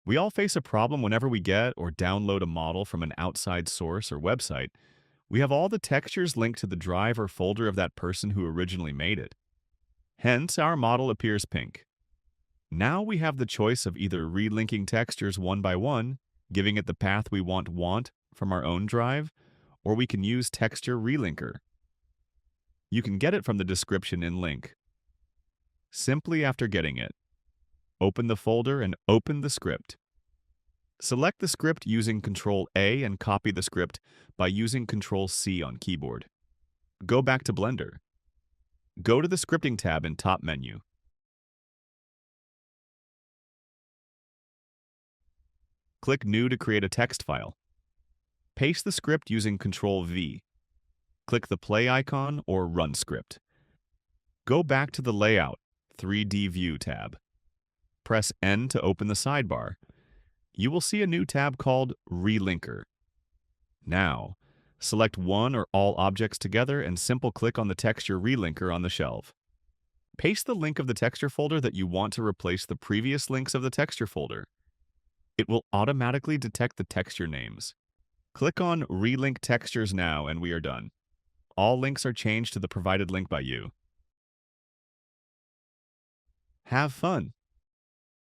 We all face a problem whenever we get or download a model from an outside source or website. We have all the textures linked to the drive or folder of that person who originally made it. Hence, our model appears pink. Now we have the choice of either relinking textures one by one, giving it the path we want from our own drive, or we can use Texture Relinker. You can get it from the description in link. Simply after getting it, open the folder and open the script. Select the script using Ctrl-A and copy the script by using Ctrl-C on keyboard. Go back to Blender. Go to the Scripting tab in top menu. Click New to create a text file. Paste the script using Ctrl-V. Click the play icon or Run Script. Go back to the Layout 3D View tab. Press N to open the sidebar. You will see a new tab called Relinker. Now, select one or all objects together and click on the texture relinker on the shelf. Paste the link of the texture folder that you want to replace the previous links of the texture folder. It will automatically detect the texture names. Click on Relink Textures now and we are done. All links are changed to the provided link by you. Have fun!